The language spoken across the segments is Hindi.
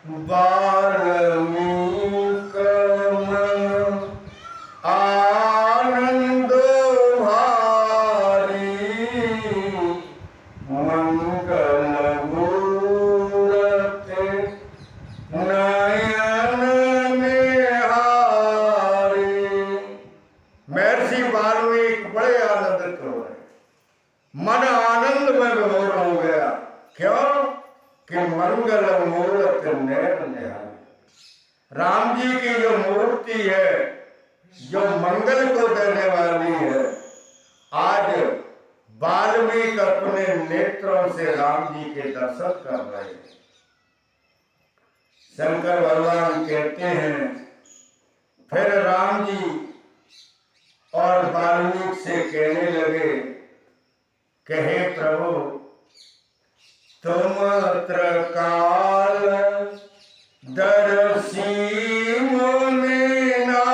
वाल्मीक मन आनंद भारी मंगल मूरति नयन निहारी। महर्षि वाल्मीकि बड़े आनंदित हो गए, मन आनंद में विभोर हो गया। क्यों कि मंगल मूर्त नयन निहारी, राम जी की जो मूर्ति है, जो मंगल को देने वाली है, आज वाल्मीकि अपने नेत्रों से राम जी के दर्शन कर रहे हैं। शंकर भगवान कहते हैं, फिर राम जी और वाल्मीकि से कहने लगे कि हे प्रभु, तुम त्रिकाल दर्शी मुनिनाथा,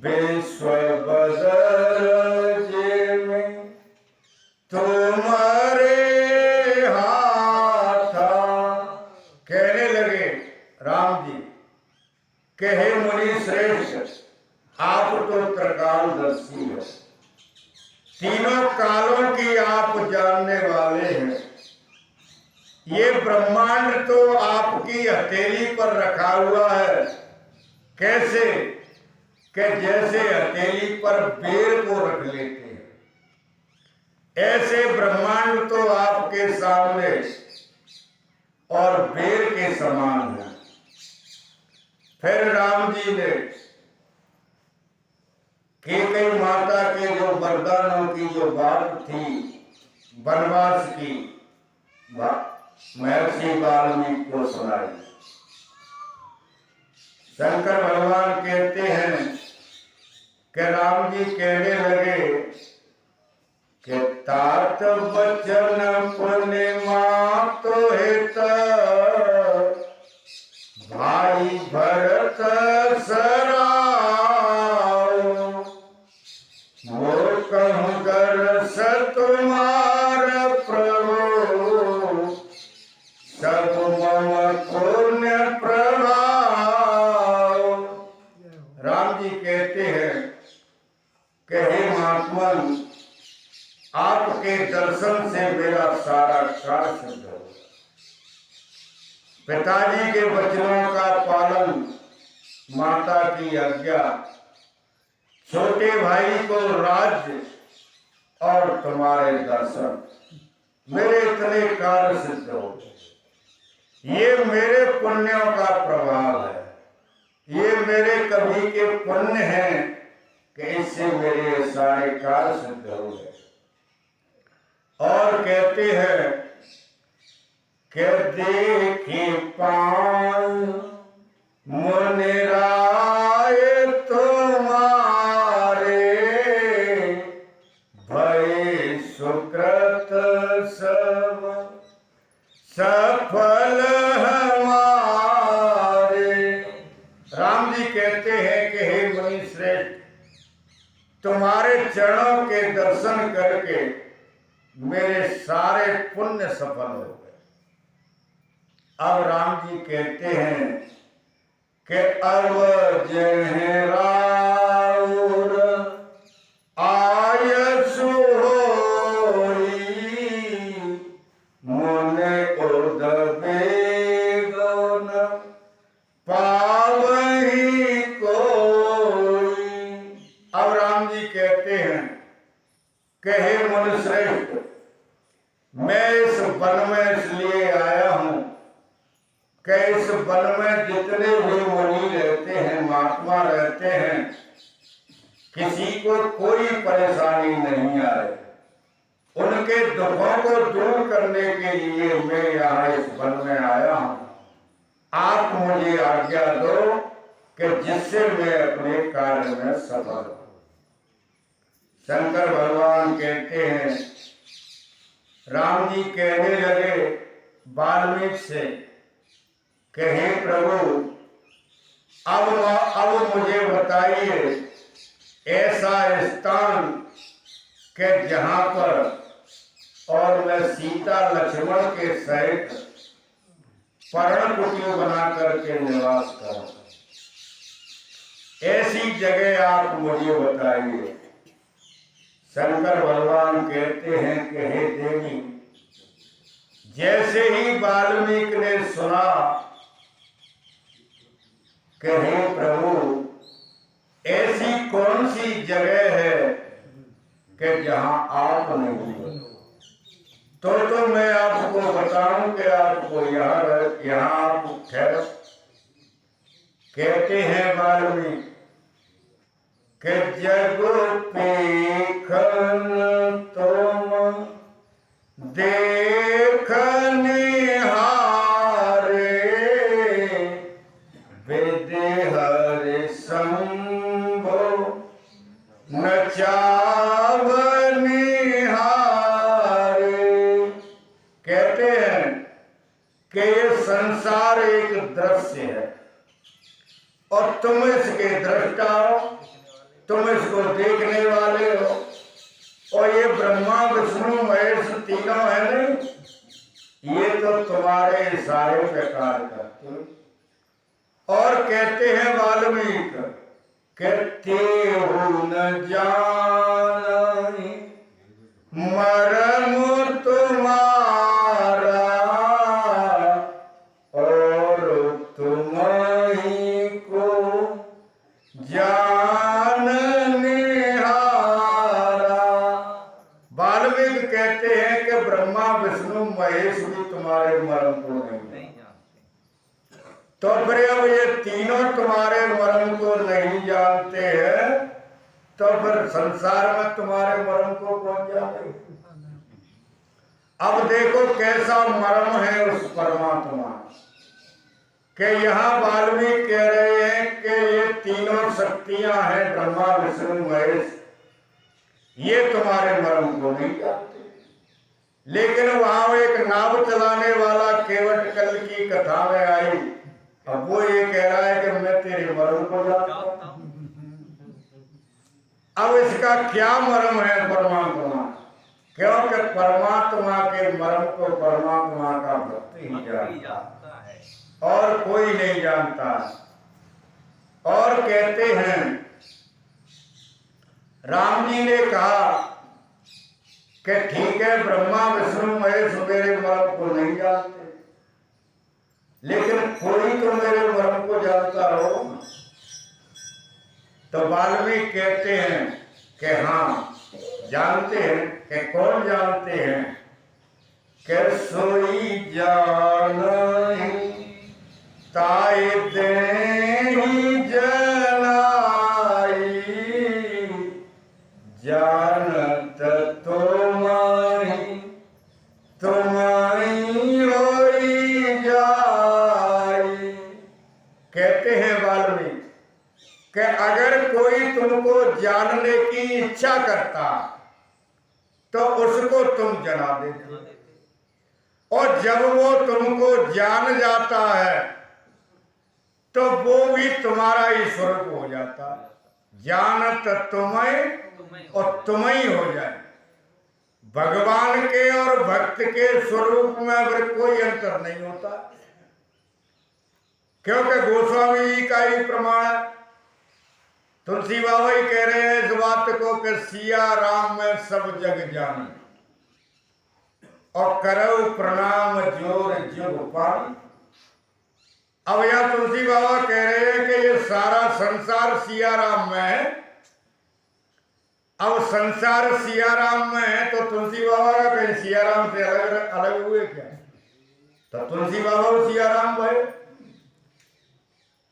विश्व बदर जिमें तुम्हारे हाथा। कहने लगे राम जी कि हे मुनि श्रेष्ठ, आप तो त्रिकालदर्शी है, तीनों कालों की आप जानने वाले हैं। ये ब्रह्मांड तो आपकी हथेली पर रखा हुआ है। कैसे कि जैसे हथेली पर बेर को रख लेते हैं, ऐसे ब्रह्मांड तो आपके सामने और बेर के समान है। फिर राम जी ने कैकेयी माता के जो वरदानों की जो बात थी, वनवास की, महर्षि वाल्मीकि को सुनाई। शंकर भगवान कहते हैं कि राम जी कहने लगे कि तात बचन पुण्य मातो हित, भाई भरत तुम्हार प्रभु, सब मम पुण्य प्रभाव। राम जी कहते हैं कि हे महात्मन, आपके दर्शन से मेरा सारा कार्य सिद्ध हो। पिताजी के वचनों का पालन, माता की आज्ञा, छोटे भाई को राज्य और तुम्हारे दर्शन, मेरे इतने कार्य सिद्ध हो। ये मेरे पुण्यों का प्रभाव है, ये मेरे कभी के पुण्य हैं कि इससे मेरे सारे कार्य सिद्ध हो गए। और कहते हैं कि देखी पान मुनिराय तुम्हारे, सुकृत सब सफल हमारे। राम जी कहते हैं कि हे मुनि श्रेष्ठ, तुम्हारे चरणों के दर्शन करके मेरे सारे पुण्य सफल हो गए। अब राम जी कहते हैं कि अब जहरा कहे मुनिश्रेष्ठ, मैं इस वन में इसलिए आया हूं कि इस वन में जितने भी मुनि रहते हैं, महात्मा रहते हैं, किसी को कोई परेशानी नहीं आए। उनके दुखों को दूर करने के लिए मैं यहाँ इस वन में आया हूं। आप मुझे आज्ञा दो कि जिससे मैं अपने कार्य में सफल हूं। शंकर भगवान कहते हैं, राम जी कहने लगे वाल्मीकि से कि हे प्रभु, अब मुझे बताइए ऐसा स्थान कि जहां पर और मैं सीता लक्ष्मण के सहित पर्णकुटी बना करके निवास करूं। ऐसी जगह आप मुझे बताइए। शंकर भगवान कहते हैं कि हे देवी, जैसे ही वाल्मीकि ने सुना कि हे प्रभु, ऐसी कौन सी जगह है कि जहां आप नहीं हो, तो मैं आपको बताऊं कि आपको यहाँ आप ठहरो। कहते हैं वाल्मीकि कि जग पेखन तुम देखने हारे, विदेहर संभो न चावनी हारे। कहते हैं कि ये संसार एक दृश्य है और तुम इसके दृष्टा हो, तुम इसको देखने वाले हो। और ये ब्रह्मा विष्णु महेश तीनों है नहीं, ये तो तुम्हारे इशारे पे कार्य करते। और कहते हैं वाल्मीकि कहते हो न जाने मरम तुम्हारा, और तुम्हीं को जानने हारा। वाल्मीकि कहते हैं कि ब्रह्मा विष्णु महेश भी तुम्हारे मर्म को नहीं जानते। तो फिर अब ये तीनों तुम्हारे मर्म को नहीं जानते हैं, तो फिर संसार में तुम्हारे मर्म को कौन जाने। अब देखो कैसा मर्म है उस परमात्मा के। यहाँ वाल्मीकि कह रहे हैं कि ये तीनों शक्तियां हैं, ब्रह्मा विष्णु महेश, ये तुम्हारे मर्म को नहीं जानते। लेकिन वहां एक नाव चलाने वाला केवट कल की कथा में आई, अब वो ये कह रहा है कि मैं तेरे मर्म को जानता हूं। अब इसका क्या मर्म है परमात्मा, क्योंकि परमात्मा के मर्म को परमात्मा का भक्त ही जानता है और कोई नहीं जानता। और कहते हैं राम जी ने कहा कि ठीक है, ब्रह्मा विष्णु महेश मेरे मर्म को नहीं जानते, लेकिन कोई तो मेरे मर्म को जानता हो। तो वाल्मीकि कहते हैं कि हाँ जानते हैं। कि कौन जानते हैं? कि सोई जानहि ताई देहि जनाई, जानत तुम्हीं तुम्हीं होई जाई। कहते हैं वाल्मीकि कि अगर कोई तुमको जानने की इच्छा करता तो उसको तुम जना देते, और जब वो तुमको जान जाता है तो वो भी तुम्हारा ही स्वरूप हो जाता। जानत तुम्हें और तुम्हें हो जाए। भगवान के और भक्त के स्वरूप में अगर कोई अंतर नहीं होता, क्योंकि गोस्वामी जी का ही प्रमाण है। तुलसी बाबा ही कह रहे हैं इस बात को कि सिया राम में सब जग जानी, और करो प्रणाम जोर जुग पानी। अब यह तुलसी बाबा कह रहे हैं कि ये सारा संसार सिया राम में है। अब संसार सिया राम में है तो तुलसी बाबा का कहीं सिया राम से अलग अलग हुए क्या? तो तुलसी बाबा सिया राम भय।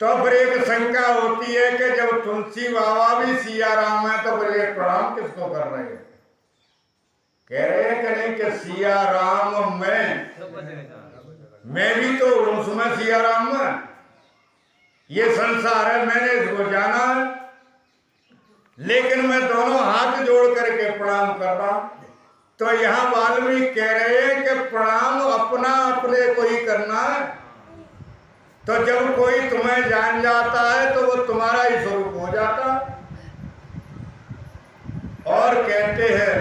तो फिर एक शंका होती है कि जब तुलसी बाबा भी सिया राम है तो फिर ये प्रणाम किसको कर रहे हैं? कह रहे हैं कि नहीं कि सिया राम मैं भी तो उसमें सिया राम में। ये संसार है, मैंने इसको जाना है, लेकिन मैं दोनों हाथ जोड़ करके प्रणाम कर रहा हूं। तो यहाँ वाल्मीकि कह रहे हैं कि प्रणाम अपना अपने को ही करना है। तो जब कोई तुम्हें जान जाता है तो वो तुम्हारा ही स्वरूप हो जाता। और कहते हैं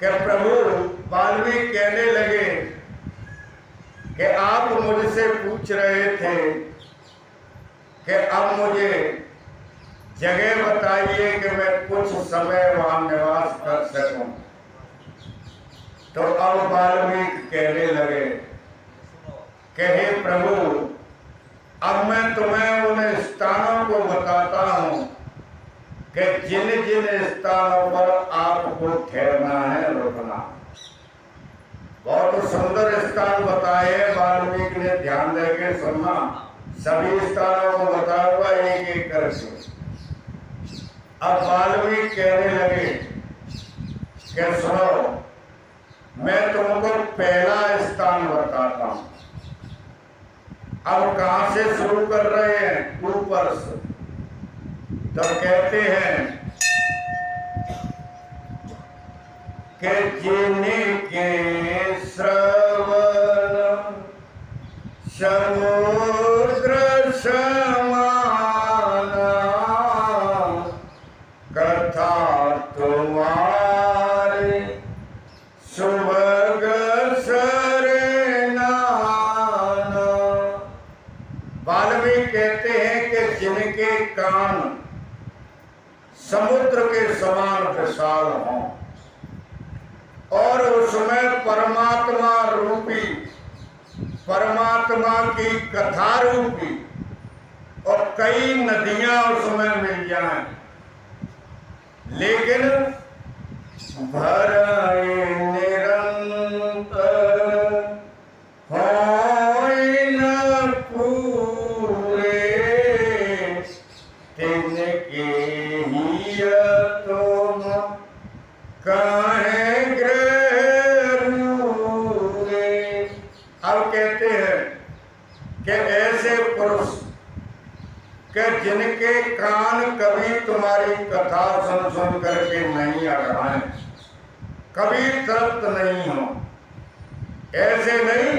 कि प्रभु वाल्मीकि कहने लगे कि आप मुझसे पूछ रहे थे कि अब मुझे जगह बताइए कि मैं कुछ समय वहां निवास कर सकूं। तो अब वाल्मीकि कहने लगे कि हे प्रभु, अब मैं तुम्हें उन स्थानों को बताता हूं कि जिन जिन स्थानों पर आपको ठहरना है, रुकना। बहुत सुंदर स्थान बताए वाल्मीकि ने, ध्यान देके सुनना। सभी स्थानों को बताऊंगा एक एक करके। अब वाल्मीकि कहने लगे कि सुनो, मैं तुमको पहला स्थान बताता हूं। अब कहां से शुरू कर रहे हैं? ऊपर से। तो कहते हैं कि जिनके श्रवण समुद्र समान कथा तुम्हारे सुभग सरेना। वाल्मीकि कहते हैं कि जिनके कान समुद्र के समान विशाल हों और उसमें परमात्मा रूपी, परमात्मा की कथा रूपी और कई नदियां उसमें मिल जाएं, लेकिन भराए निरंतर होय न पूरे, तिनके ही तुम काहे ग्रह रूरे। अब कहते हैं कि ऐसे पुरुष कि जिनके कान कभी तुम्हारी कथा सुन सुन करके नहीं अड़ाएं, कभी तृप्त नहीं हो। ऐसे नहीं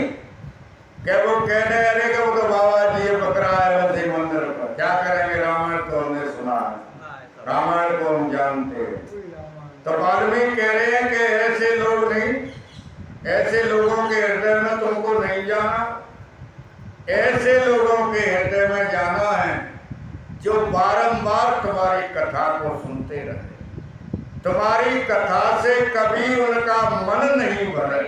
कि वो कहने अरे कि वो तो बाबा जी ये बकरा है वैसे मंदिर पर, क्या करेंगे, रामायण तो हमने सुना है, रामायण को हम जानते हैं। तो वाल्मीकि कह रहे हैं कि ऐसे लोग नहीं, ऐसे लोगों के हृदय में तुमको नहीं जाना। ऐसे लोगों के हृदय में जाना है जो बारंबार तुम्हारी कथा को सुनते रहे, तुम्हारी कथा से कभी उनका मन नहीं भरे।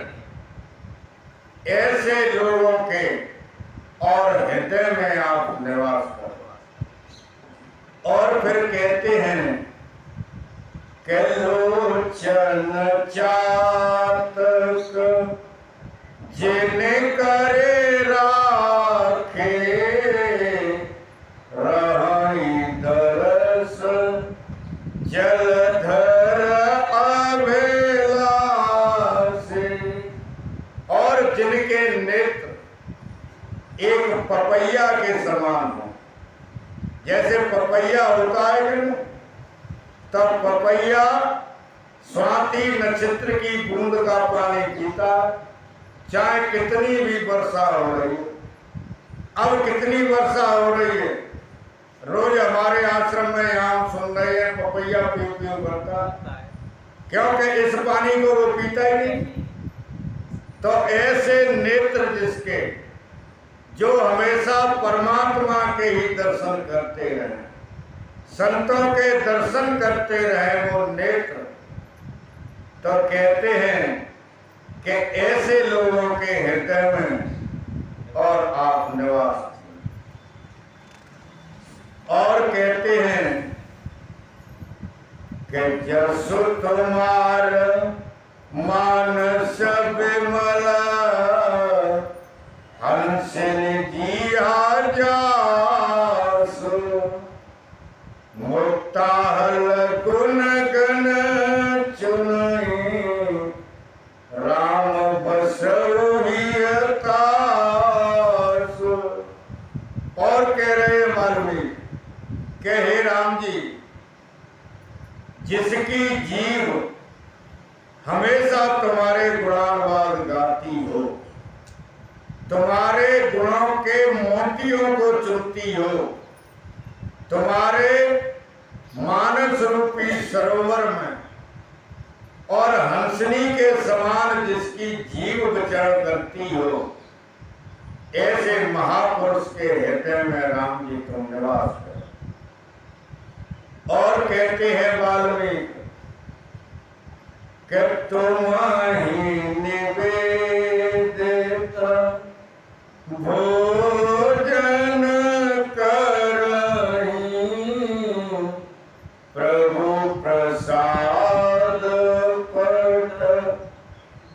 ऐसे लोगों के और हृदय में आप निवास करो। और फिर कहते हैं कि लोचन चातक जिन करे राखे, रहाई दरस जलधर अभेला से। और जिनके नेत्र एक पपैया के समान हो, जैसे पपैया होता है तब पपैया स्वाति नक्षत्र की बूंद का पानी पीता, चाहे कितनी भी वर्षा हो रही है। अब कितनी वर्षा हो रही है, रोज हमारे आश्रम में यहाँ सुन रहे हैं पपैया पीऊ पीऊ करता, क्योंकि इस पानी को वो पीता ही नहीं। तो ऐसे नेत्र जिसके, जो हमेशा परमात्मा के ही दर्शन करते रहे, संतों के दर्शन करते रहे वो नेत्र, तो कहते हैं कि ऐसे लोगों के हृदय में और आप निवास। और कहते हैं कि जसु तुम्हार मानस विमला, हंसिन जिया जासु, मुक्ताहल गुण गण चुनई, राम बसुहियतासु। और कह रहे वाल्मीकि कि हे राम जी, जिसकी जीव हमेशा तुम्हारे गुणानुवाद गाती हो, तुम्हारे गुणों के मोतियों को चुनती हो, तुम्हारे मानस रूपी सरोवर में और हंसनी के समान जिसकी जीव विचरण करती हो, ऐसे महापुरुष के हृदय में राम जी तुम निवास करो। और कहते हैं वाल्मीकि कि तुम्हारी निवेदित भोजन करहि, प्रभु प्रसाद पट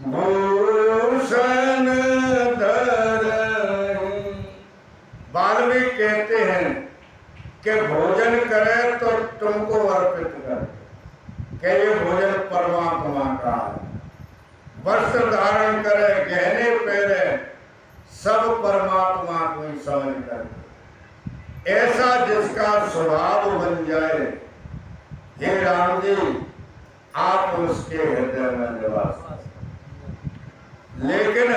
भूषण धरहि। वाल्मीकि कहते हैं कि भोजन करे तो तुमको अर्पित कर, कि ये भोजन परमात्मा का है। वस्त्र धारण करे, गहने पहने, सब परमात्मा को ही समझ कर, ऐसा जिसका स्वभाव बन जाए, हे राम जी आप उसके हृदय में निवास। लेकिन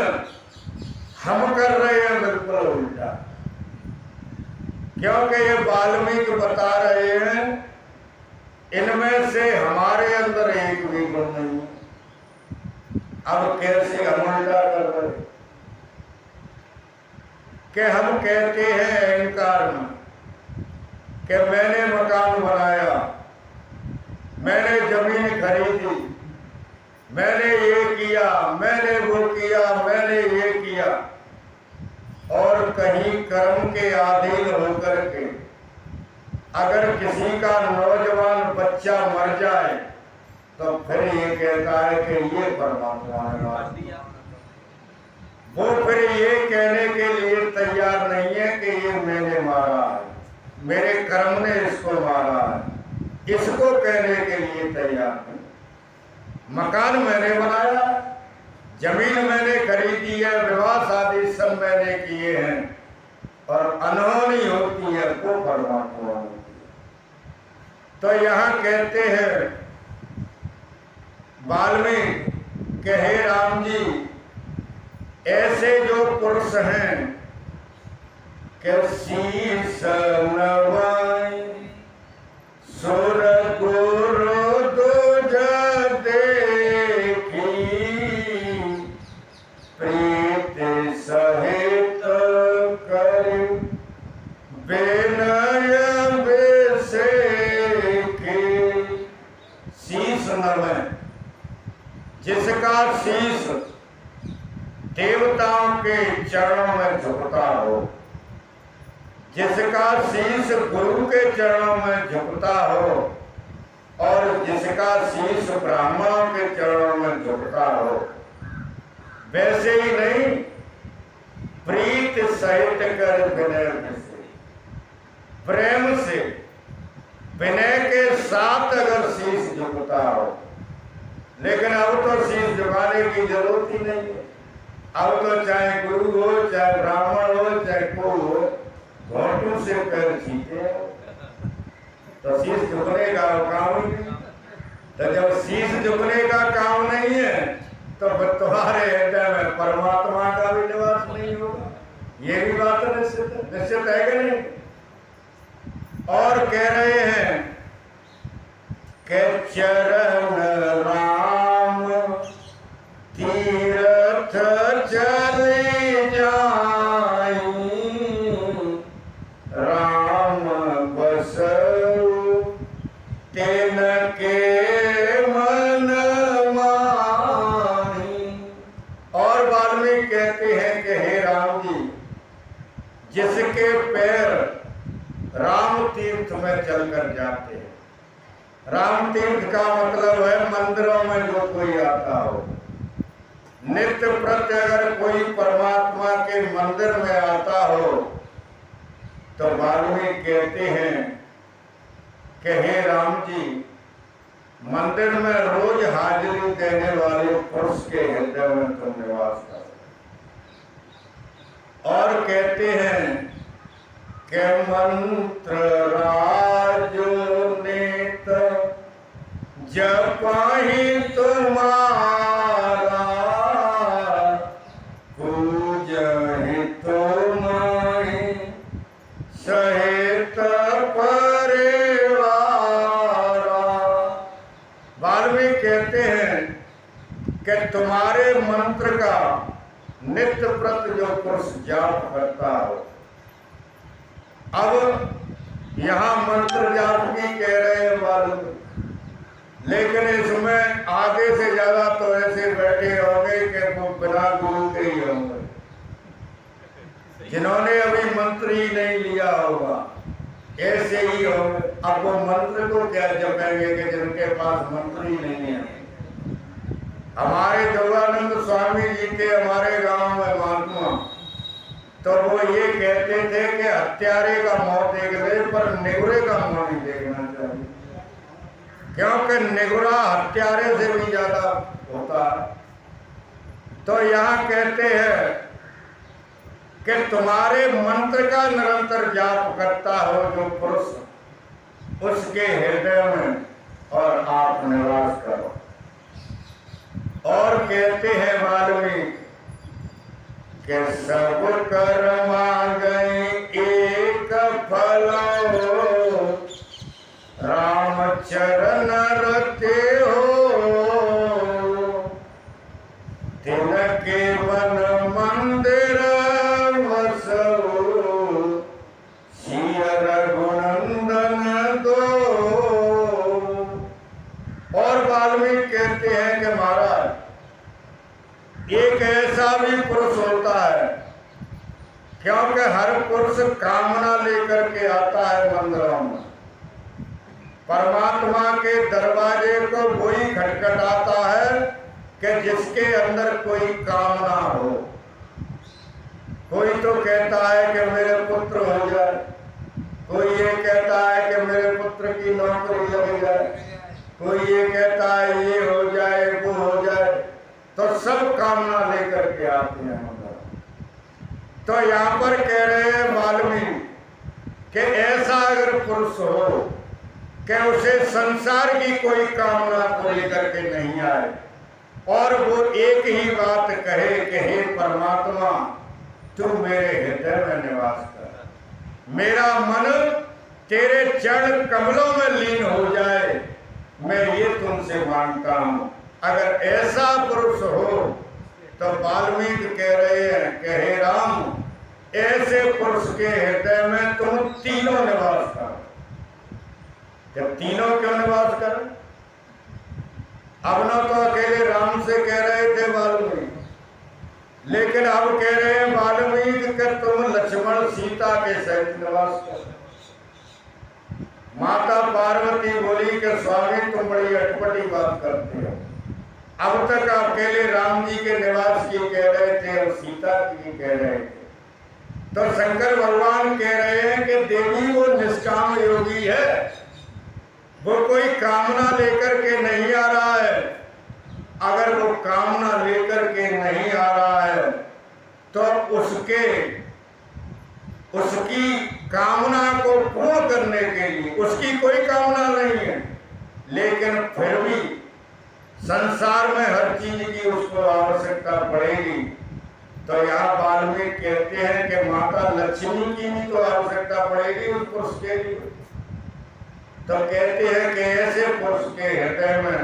हम कर रहे हैं बिल्कुल उल्टा, क्योंकि ये वाल्मीकि बता रहे हैं इनमें से हमारे अंदर एक भी गुण नहीं है। अब कैसे हम उल्टा कर रहे कि हम कहते हैं अहंकार में कि मैंने मकान बनाया, मैंने जमीन खरीदी, मैंने ये किया, मैंने वो किया, मैंने ये किया, और कहीं कर्म के अधीन होकर के अगर किसी का नौजवान बच्चा मर जाए तो फिर ये कहता है कि ये परमात्मा ने मार दिया। वो फिर ये कहने के लिए तैयार नहीं है कि ये मैंने मारा है, मेरे कर्म ने इसको मारा है, इसको कहने के लिए तैयार नहीं। मकान मैंने बनाया, जमीन मैंने खरीदी है, विवाह शादी सब मैंने किए हैं, और अनहोनी होती है वो परमात्मा होती है। तो यहाँ कहते हैं वाल्मीकि कि हे राम जी, ऐसे जो पुरुष हैं कि शीश नवाई सुर गुरु दुज देखी, प्रीत सहित कर विनय विसेखी। शीश नवाई, जिसका शीश देवताओं के चरणों में झुकता हो, जिसका शीश गुरु के चरणों में झुकता हो, और जिसका शीश ब्राह्मणों के चरणों में झुकता हो, वैसे ही नहीं प्रीत सहित कर विनय से, प्रेम से विनय के साथ अगर शीश झुकता हो। लेकिन अब तो शीश झुकाने की जरूरत ही नहीं है। अब तो चाहे गुरु हो, चाहे ब्राह्मण हो, चाहे कोई हो, घोटू से पैर छीटे तो शीश झुकने का काम ही नहीं। तो जब शीश झुकने का काम नहीं है तो तुम्हारे हृदय में परमात्मा का भी निवास नहीं होगा। ये भी बात निश्चित है कि नहीं। और कह रहे हैं कि चरण राम तीर्थ चले जाई, राम बसु तेन के मन माही। और वाल्मीकि कहते हैं कि हे राम जी, जिसके पैर राम तीर्थ में चलकर जाते हैं, राम तीर्थ का मतलब है मंदिरों में जो कोई आता हो, नित्य प्रत्य अगर कोई परमात्मा के मंदिर में आता हो, तो वाल्मीकि कहते हैं कि हे राम जी, मंदिर में रोज हाजिरी देने वाले पुरुष के हृदय में तुम निवास करो। और कहते हैं कि मंत्र राजो नेत जपाहि तुम्हारा, पूजहि तुम्हारी सहित परिवारा। वाल्मीकि कहते हैं नित्य व्रत जो पुरुष जाप करता हो। अब यहाँ मंत्र जाप भी कह रहे हैं मालूम, लेकिन इसमें आधे से ज्यादा तो ऐसे बैठे होंगे कि वो बिना गुरु के ही होंगे, जिन्होंने अभी मंत्र ही नहीं लिया होगा, ऐसे ही होंगे। अब वो मंत्र को क्या जपेंगे कि जिनके पास मंत्र ही नहीं है। हमारे जोगानंद स्वामी जी थे हमारे गांव में महात्मा, तो वो ये कहते थे कि हत्यारे का मुंह देख ले पर निगुरे का मुंह नहीं देखना चाहिए, क्योंकि निगुरा हत्यारे से भी ज्यादा होता है। तो यहाँ कहते हैं कि तुम्हारे मंत्र का निरंतर जाप करता हो जो पुरुष, उसके हृदय में और आप निवास करो। और कहते हैं वाल्मीकि कि सब कर्मा गए एक फल, राम चरण रते हो, तिनके मन मंदिर वसो, सिय रघुनंदन दो। और वाल्मीकि कहते हैं कि महाराज एक ऐसा भी पुरुष होता है, क्योंकि हर पुरुष कामना लेकर के आता है मंदिरों में। परमात्मा के दरवाजे को वही खटखटाता है कि जिसके अंदर कोई कामना हो। कोई तो कहता है कि मेरे पुत्र हो जाए, कोई ये कहता है कि मेरे पुत्र की नौकरी लग जाए, कोई ये कहता है ये हो जाए वो हो जाए, तो सब कामना लेकर के आते हैं मंदिर। तो यहाँ पर कह रहे हैं वाल्मीकि कि ऐसा अगर पुरुष हो कि उसे संसार की कोई कामना को लेकर के नहीं आए, और वो एक ही बात कहे कि हे परमात्मा तू मेरे हृदय में निवास कर, मेरा मन तेरे चरण कमलों में लीन हो जाए, मैं ये तुमसे मांगता हूँ। अगर ऐसा पुरुष हो तो वाल्मीकि कह रहे हैं कि हे राम, ऐसे पुरुष के हृदय में तुम तीनों निवास करो। जब तीनों क्यों निवास करो? अब न तो अकेले राम से कह रहे थे वाल्मीकि, लेकिन अब कह रहे हैं वाल्मीकि कि तुम लक्ष्मण सीता के सहित निवास करो। माता पार्वती बोली कि स्वामी तुम बड़ी अटपटी बात करते हो, अब तक अकेले राम जी के निवास की कह रहे थे और सीता की कह रहे थे। तो शंकर भगवान कह रहे हैं कि देवी वो निष्काम योगी है, वो कोई कामना लेकर के नहीं आ रहा है। अगर वो कामना लेकर के नहीं आ रहा है तो उसकी कामना को पूर्ण करने के लिए उसकी कोई कामना नहीं है, लेकिन फिर भी संसार में हर चीज की उसको आवश्यकता पड़ेगी। तो यहाँ वाल्मीकि कहते हैं कि माता लक्ष्मी की भी तो आवश्यकता पड़ेगी उस पुरुष के लिए। तो कहते हैं कि ऐसे पुरुष के हृदय में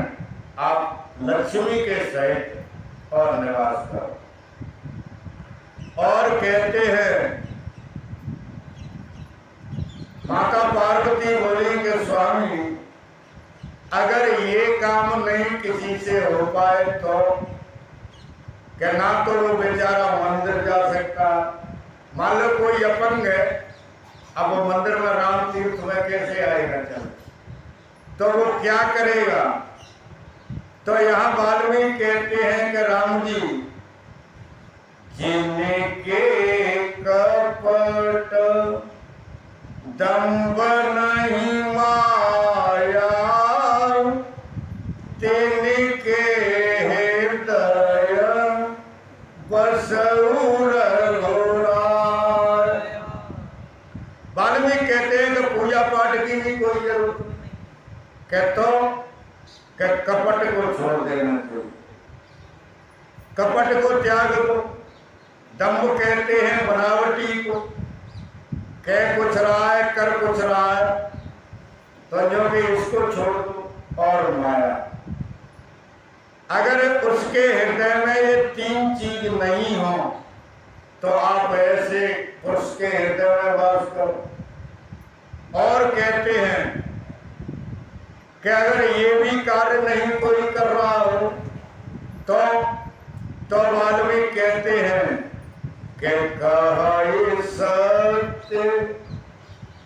आप लक्ष्मी के सहित और निवास करो। और कहते हैं माता पार्वती बोली कि स्वामी अगर ये काम नहीं किसी से हो पाए तो क्या ना तो वो बेचारा मंदिर जा सकता, मान लो कोई अपंग है, अब वो मंदिर में राम तीर्थ में कैसे आएगा, चल तो वो क्या करेगा? तो यहाँ वाल्मीकि कहते हैं कि राम जी जिनके कपट दंभ नहीं माया, तिनके हृदय बसऊर घोराय। वाल्मीकि कहते हैं कि पूजा पाठ की भी कोई जरूरत नहीं, कहते कि कपट को छोड़ देना चाहिए, कपट को त्याग दो। दंभ कहते हैं बनावटी को, कह कुछ रहा है कर कुछ रहा है, तो जो भी इसको छोड़ दो। और माया, अगर उसके हृदय में ये तीन चीज नहीं हो तो आप ऐसे उसके हृदय में वास करो। और कहते हैं कि अगर ये भी कार्य नहीं कोई कर रहा हो तो वाल्मीकि कहते हैं कि कहे सत्य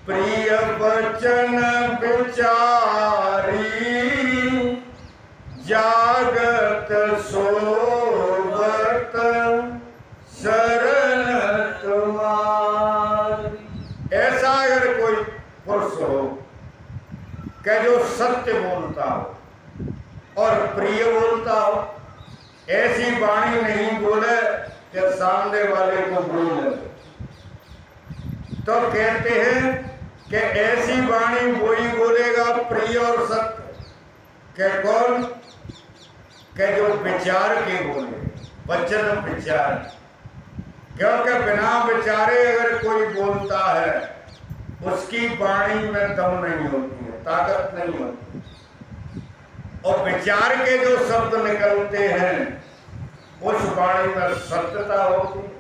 प्रिय वचन विचारी जागत सोवत शरण तुम्हारी। ऐसा अगर कोई पुरुष हो कि जो सत्य बोलता हो और प्रिय बोलता हो, ऐसी वाणी नहीं बोले कि सामने वाले को बोल, तो कहते हैं कि ऐसी वाणी वही बोलेगा प्रिय और सत्य के कौन के जो विचार के बोले, वचन विचार। क्योंकि बिना विचारे अगर कोई बोलता है उसकी वाणी में दम नहीं होती है, ताकत नहीं होती। और विचार के जो शब्द निकलते हैं उस वाणी में सत्यता होती है।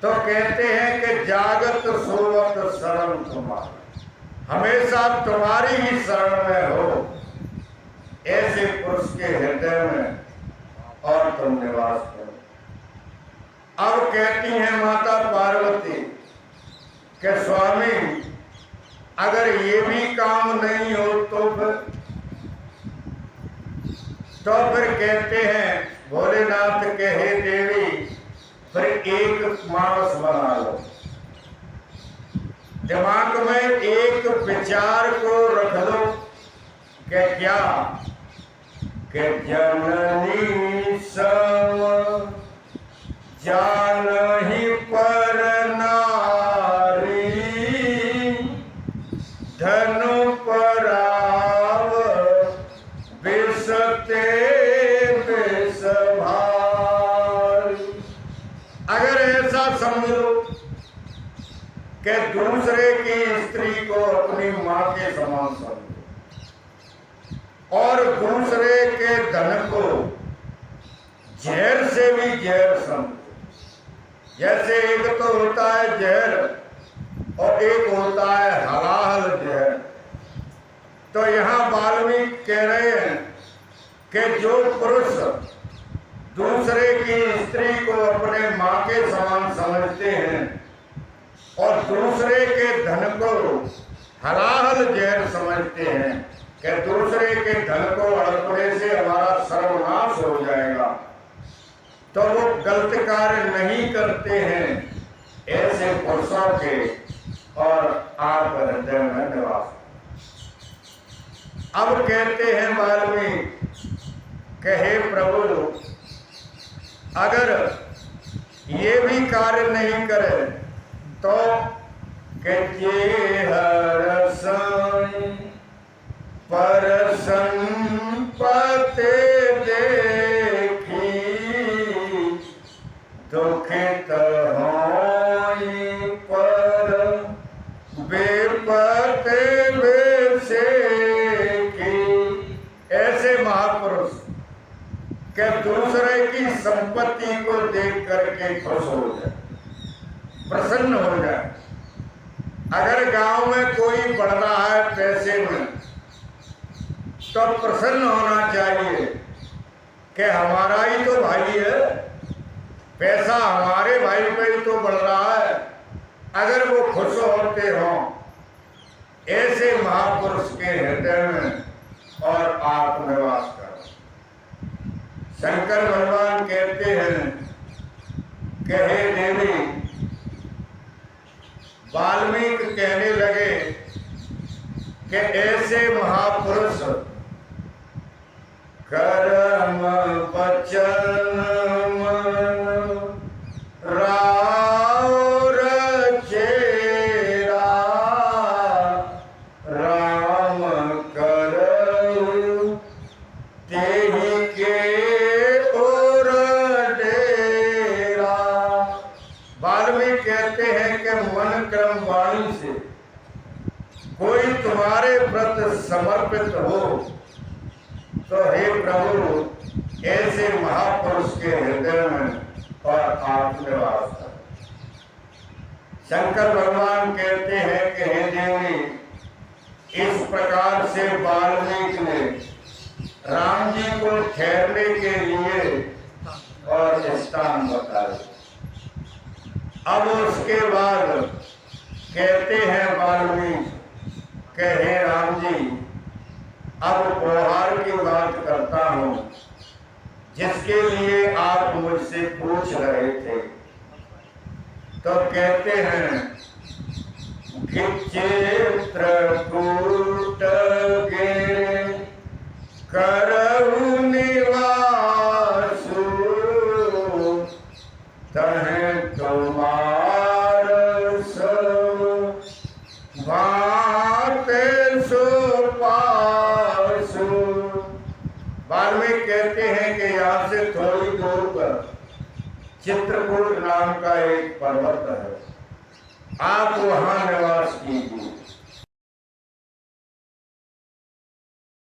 तो कहते हैं कि जागत सोवत शरण तुम्हारी, हमेशा तुम्हारी ही शरण में हो ऐसे पुरुष के हृदय में और तुम निवास करो। अब कहती हैं माता पार्वती कि स्वामी अगर ये भी काम नहीं हो तो फिर कहते हैं भोलेनाथ के हे देवी फिर एक मानस बना लो, दिमाग में एक विचार को रख लो कि क्या कि जननी सम जानहि पर नारी धनु पराव बिसते बिस भारी। अगर ऐसा समझो कि दूसरे की स्त्री को अपनी मां के समान समझो और दूसरे के धन को जहर से भी जहर समझो। जैसे एक तो होता है जहर और एक होता है हलाल जहर। तो यहाँ वाल्मीकि कह रहे हैं कि जो पुरुष दूसरे की स्त्री को अपने मां के समान समझते हैं और दूसरे के धन को हलाल जहर समझते हैं कि दूसरे के धन को हड़पने से हमारा सर्वनाश हो जाएगा, तो वो गलत कार्य नहीं करते हैं। ऐसे पुरुषों के और आप हृदय में निवास। अब कहते हैं वाल्मीकि कि हे प्रभु अगर ये भी कार्य नहीं करे तो हर साई पर संपत्ति देखी दुखित होई पर बेपते बेसे की। ऐसे महापुरुष के दूसरे की संपत्ति को देख करके खुश हो जाए, प्रसन्न हो जाए। अगर गांव में कोई बढ़ रहा है पैसे में तो प्रसन्न होना चाहिए कि हमारा ही तो भाई है, पैसा हमारे भाई पे ही तो बढ़ रहा है। अगर वो खुश होते हों ऐसे महापुरुष के हृदय में और आप निवास करो। शंकर भगवान कहते हैं कि हे देवी, वाल्मीकि कहने लगे कि ऐसे महापुरुष कर्म वचन मन राउर चेरा राम करऊ तेहि के ओर डेरा। वाल्मीकि कहते हैं कि मन क्रम वाणी से कोई तुम्हारे प्रति समर्पित हो तो हे प्रभु ऐसे महापुरुष के हृदय में और आप निवास करें। शंकर भगवान कहते हैं कि हे देवी, इस प्रकार से वाल्मीकि ने राम जी को ठहरने के लिए और स्थान बताए। अब उसके बाद कहते हैं वाल्मीकि कि हे राम जी, अब उपहार की बात करता हूं जिसके लिए आप मुझसे पूछ रहे थे। तो कहते हैं चित्रकूट गे करहु निवासु, तहें तुम्हार सब बात सुपासु। वाल्मीकि कहते हैं कि यहाँ से थोड़ी दूर पर चित्रकूट नाम का एक पर्वत है, आप वहां